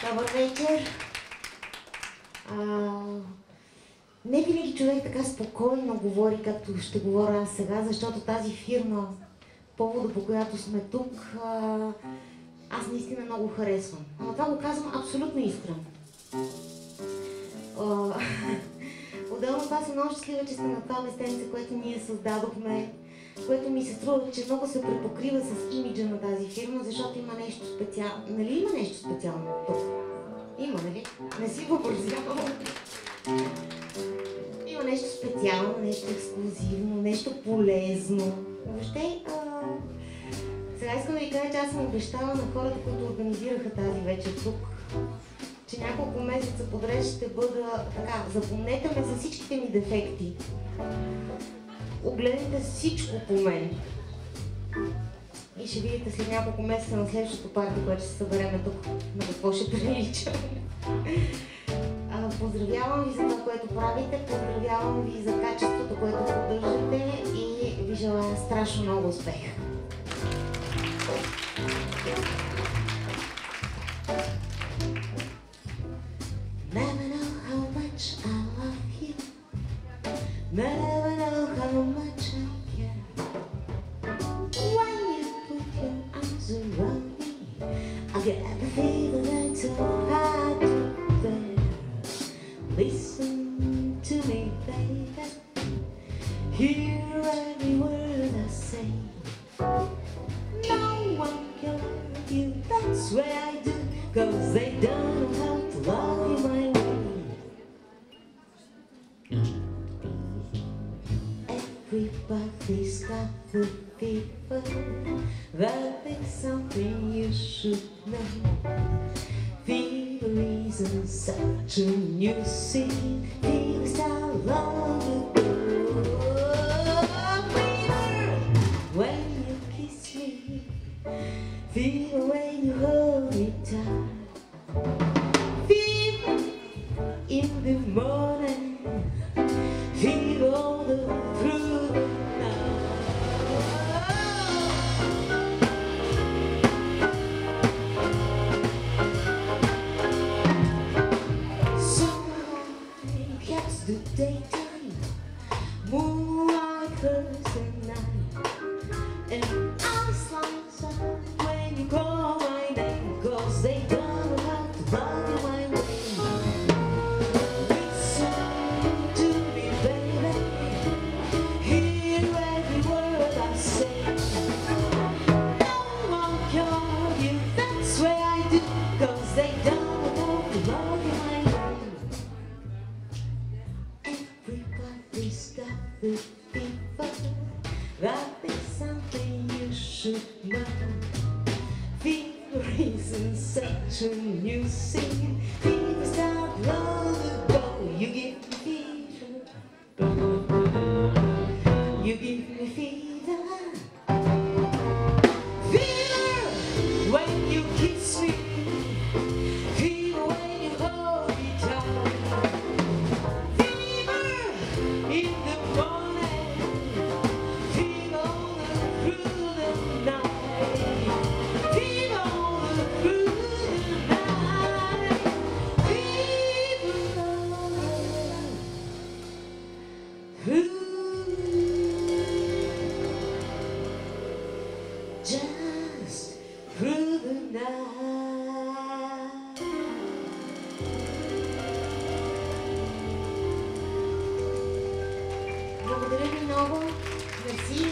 Добър вечер. Не винаги човек така спокойно говори, както ще говоря аз сега, защото тази фирма, повода по която сме тук, аз наистина много харесвам. Ама това го казвам абсолютно искрено. Отделно това съм много щастлива, че сте на това местенце, което ние създадохме, което ми се струва, че много се препокрива с имиджа на тази фирма, защото има нещо специално. Нали има нещо специално тук? Има, нали? Не си въобразявам. Има нещо специално, нещо ексклузивно, нещо полезно. Въобще, сега искам да ви кажа, че аз съм обещала на хората, които организираха тази вечер тук, че няколко месеца подред ще бъда така, запомнете ме за всичките ми дефекти. Огледайте всичко по мен. И ще видите след няколко месеца на следващото парти, което ще се събереме тук, на какво ще прилича. Поздравявам ви за това, което правите, поздравявам ви за качеството, което поддържате и ви желая страшно много успех. Never know how much I love you. Never know how much I care. When you put your arms around me, I get the feeling that's so hard to bear. Listen to me, baby. Hear every word I say. No one can love you, that's why I do. 'Cause they don't know how to love you my way. Everybody's got the fever. That is something you should know. Fever isn't such a new scene. Fever start long ago. Fever when you kiss me. Fever when you hold me tight. Fever in the morning. Fever all the through the night. Someone gets the daytime, moonlight Thursday night, and ice lights up when you call my name, 'cause they don't know how to love you my way. Listen to me, baby, hear every word I say. No one can love you, that's why I do, 'cause they don't know how to love you my way. Everybody's got the fever. That is something you should know. Fever isn't such a new scene. Fever start long ago. You give me fever. You give me fever. Fever when you kiss me. Fever when you hold me tight. Fever in the morning. Fever all through the night. Fever all through the night. Fever just through the night. Благодаря ви много. Мерси.